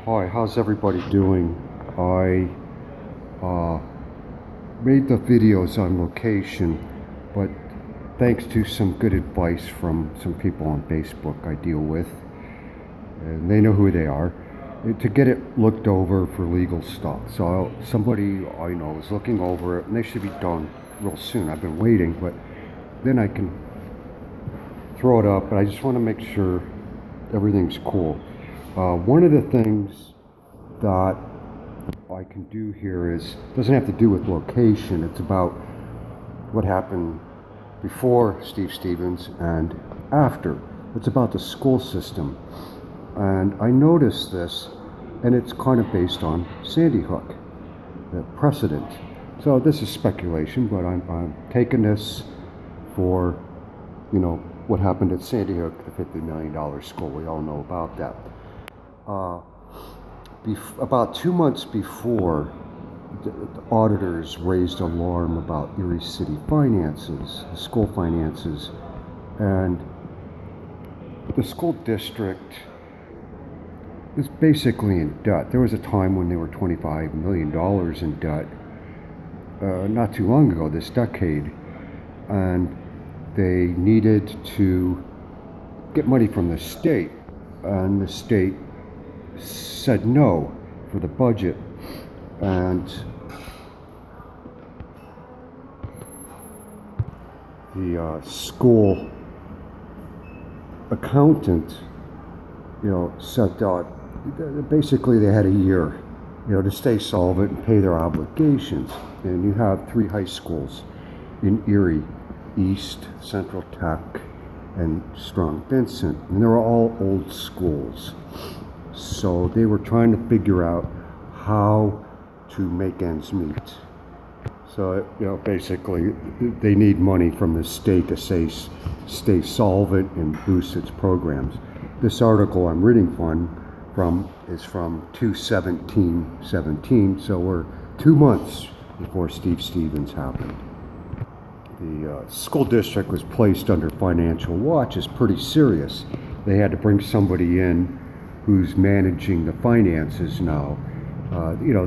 Hi, how's everybody doing? I made the videos on location, but thanks to some good advice from some people on Facebook I deal with, and they know who they are, to get it looked over for legal stuff. So somebody I know is looking over it, and they should be done real soon. I've been waiting, but then I can throw it up, but I just want to make sure everything's cool. One of the things that I can do here doesn't have to do with location. It's about what happened before SStephens and after. It's about the school system. And I noticed this, and it's kind of based on Sandy Hook, the precedent. So this is speculation, but I'm taking this for, what happened at Sandy Hook, the $50 million school. We all know about that. About 2 months before, the auditors raised alarm about Erie City finances, the school finances, and the school district is basically in debt. There was a time when they were $25 million in debt, not too long ago, this decade, and they needed to get money from the state, and the state said no for the budget, and the school accountant, said basically they had a year, to stay solvent and pay their obligations. And you have 3 high schools in Erie: East, Central Tech, and Strong Vincent, and they were all old schools. So they were trying to figure out how to make ends meet. So, basically they need money from the state to stay solvent and boost its programs. This article I'm reading from is from 2/17/17, so we're 2 months before SStephens happened. The school district was placed under financial watch. It's pretty serious. They had to bring somebody in who's managing the finances now.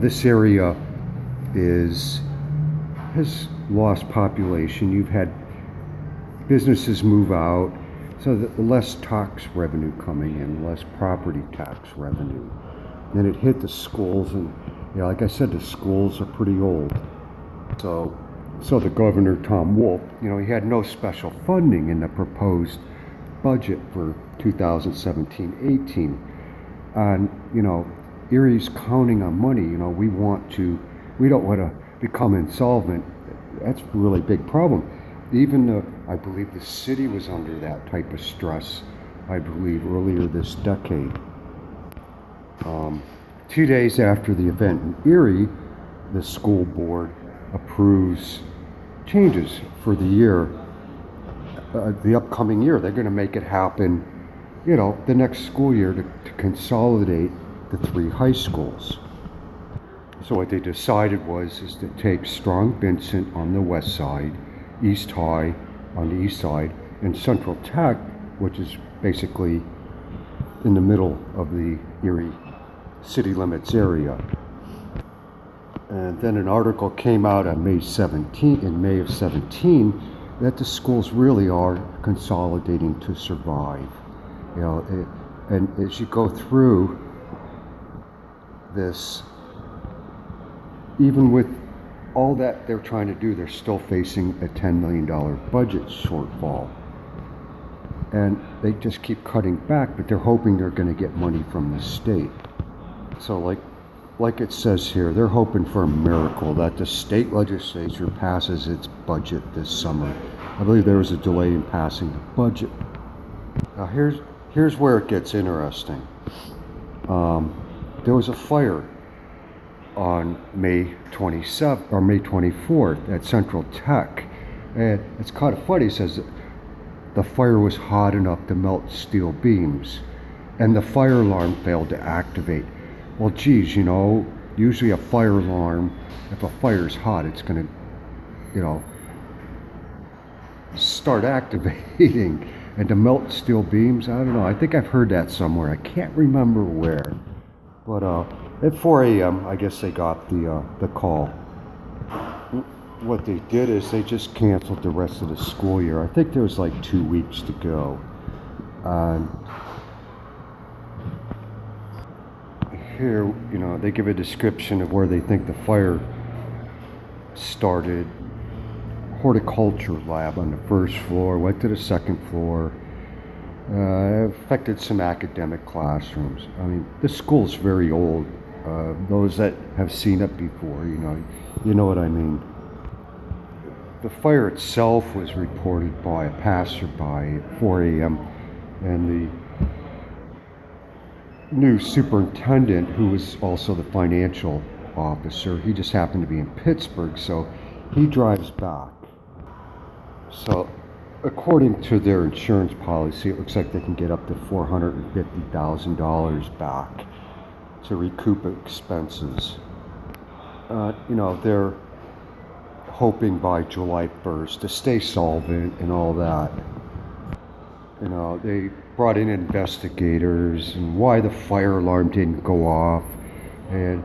This area has lost population. You've had businesses move out, so that less tax revenue coming in, less property tax revenue. Then it hit the schools, and like I said, the schools are pretty old. So the governor, Tom Wolf, he had no special funding in the proposed budget for 2017-18. And, Erie's counting on money. We don't want to become insolvent. That's a really big problem. I believe the city was under that type of stress, earlier this decade. 2 days after the event in Erie, the school board approves changes for the year, the upcoming year. They're going to make it happen, the next school year to consolidate the 3 high schools. So what they decided is to take Strong Vincent on the west side, East High on the east side, and Central Tech, which is basically in the middle of the Erie city limits area. And then an article came out on May of 17, that the schools really are consolidating to survive. And as you go through this, even with all that they're trying to do, they're still facing a $10 million budget shortfall. And they just keep cutting back, but they're hoping they're going to get money from the state. So like it says here, they're hoping for a miracle that the state legislature passes its budget this summer. I believe there was a delay in passing the budget. Now here's where it gets interesting. There was a fire on May 27th or May 24th at Central Tech, and it's kind of funny. It says the fire was hot enough to melt steel beams, and the fire alarm failed to activate. Well, geez, usually a fire alarm, if a fire's hot, it's going to, start activating. And to melt steel beams, I don't know. I think I've heard that somewhere. I can't remember where. But at 4 a.m., I guess they got the call. What they did is they just canceled the rest of the school year. I think there was like 2 weeks to go. And here, they give a description of where they think the fire started. Horticulture lab on the first floor, went to the second floor. Affected some academic classrooms. I mean, this school's very old. Those that have seen it before, you know what I mean. The fire itself was reported by a passerby at 4 a.m. and the new superintendent, who was also the financial officer, he just happened to be in Pittsburgh, so he drives back. So according to their insurance policy, it looks like they can get up to $450,000 back to recoup expenses. They're hoping by July 1st to stay solvent and all that. They brought in investigators and why the fire alarm didn't go off. And,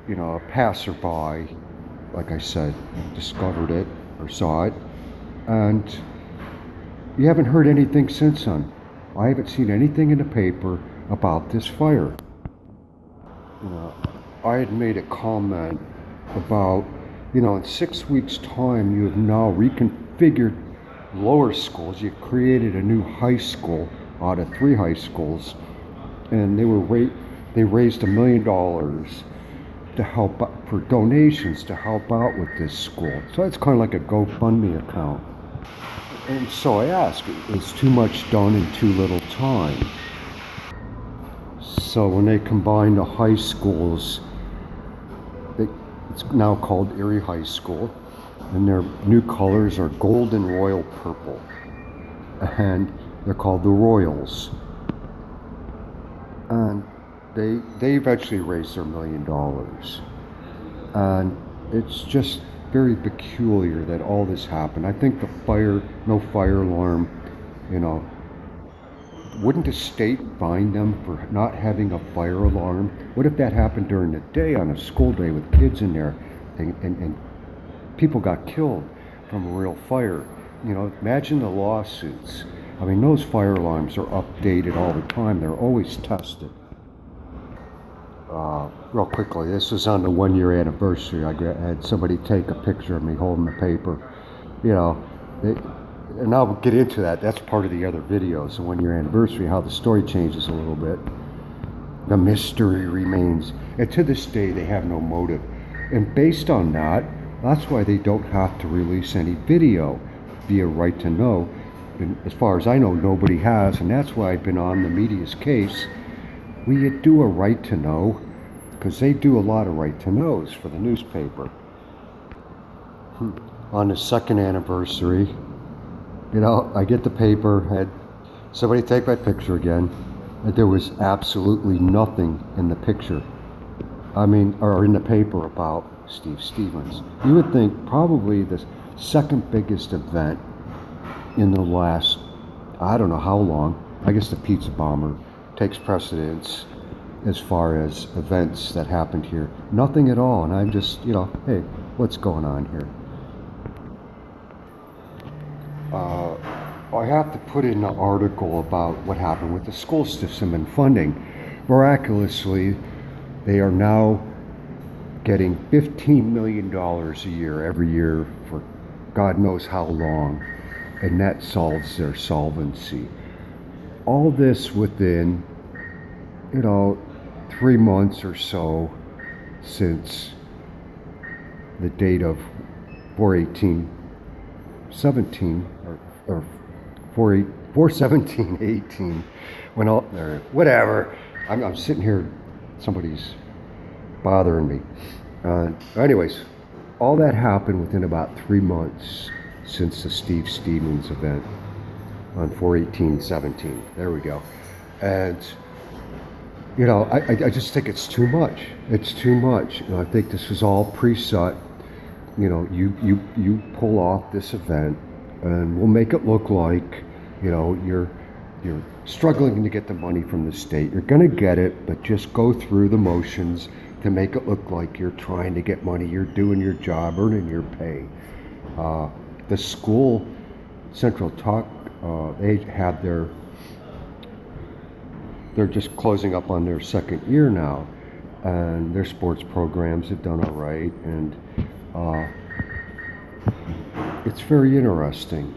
a passerby, like I said, discovered it or saw it. And you haven't heard anything since then. I haven't seen anything in the paper about this fire. I had made a comment about, in 6 weeks' time, you have now reconfigured lower schools. You've created a new high school out of 3 high schools, and they raised $1 million to help out, for donations to help out with this school. So it's kind of like a GoFundMe account. And so I ask, is too much done in too little time? So when they combine the high schools, it's now called Erie High School, and their new colors are gold and royal purple, and they're called the Royals. And they eventually raised their $1 million, and it's just very peculiar that all this happened. I think no fire alarm, wouldn't the state fine them for not having a fire alarm? What if that happened during the day on a school day with kids in there and people got killed from a real fire? Imagine the lawsuits. I mean, those fire alarms are updated all the time. They're always tested. Real quickly, this was on the 1-year anniversary. I had somebody take a picture of me holding the paper. And I'll get into that. That's part of the other videos, the 1-year anniversary, how the story changes a little bit. The mystery remains. And to this day, they have no motive. And based on that, that's why they don't have to release any video via right to know. And as far as I know, nobody has. And that's why I've been on the media's case. We do a right to know, because they do a lot of right to knows for the newspaper. On the 2nd anniversary, I get the paper, had somebody take my picture again, and there was absolutely nothing in the picture. Or in the paper about SStephens. You would think probably the second biggest event in the last, I don't know how long, I guess the pizza bomber takes precedence as far as events that happened here. Nothing at all, and I'm just, hey, what's going on here? I have to put in an article about what happened with the school system and funding. Miraculously, they are now getting $15 million a year, every year, for God knows how long, and that solves their solvency. All this within, 3 months or so since the date of 4/18/17 or 4/17/18, when all, or whatever. I'm sitting here, somebody's bothering me. Anyways, all that happened within about 3 months since the SStephens event on 4/18/17. There we go. And I just think it's too much. It's too much. I think this is all preset. You pull off this event, and we'll make it look like, you're you're struggling to get the money from the state. You're going to get it, but just go through the motions to make it look like you're trying to get money. You're doing your job, earning your pay. The school, Central Talk, they had they're just closing up on their second year now, and their sports programs have done all right, and it's very interesting.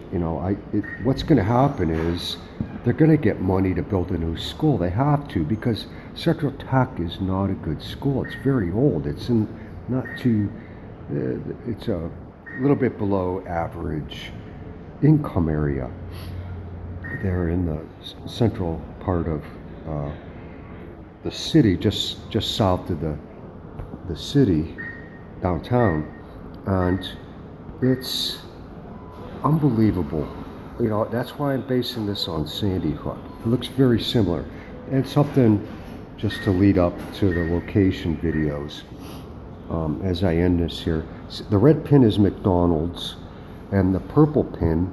What's going to happen is they're going to get money to build a new school. They have to, because Central Tech is not a good school. It's very old. It's it's a little bit below average income area. They're in the central part of the city, just south of the city, downtown, and it's unbelievable. That's why I'm basing this on Sandy Hook. It looks very similar, and something just to lead up to the location videos. As I end this here, the red pin is McDonald's, and the purple pin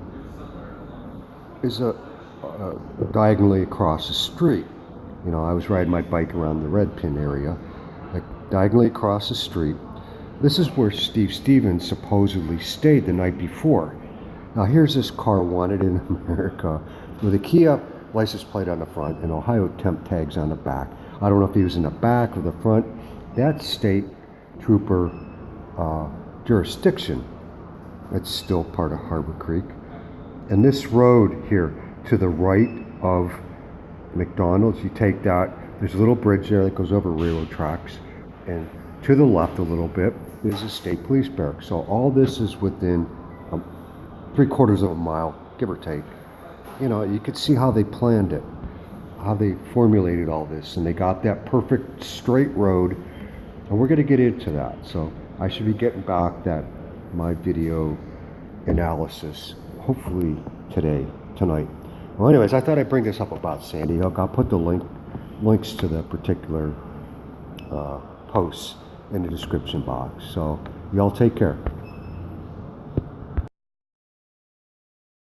is diagonally across the street. I was riding my bike around the red pin area, like diagonally across the street. This is where SStephens supposedly stayed the night before. Now here's this car wanted in America with a Kia license plate on the front and Ohio temp tags on the back. I don't know if he was in the back or the front. That's state trooper jurisdiction. It's still part of Harbor Creek. And this road here to the right of McDonald's, you take that, there's a little bridge there that goes over railroad tracks, and to the left a little bit is a state police barracks. So all this is within 3/4 of a mile, give or take. You could see how they planned it, how they formulated all this, and they got that perfect straight road, and we're going to get into that. So I should be getting back my video analysis hopefully tonight. Well, anyways, I thought I'd bring this up about Sandy Hook. I'll put the links to the particular posts in the description box. So y'all take care.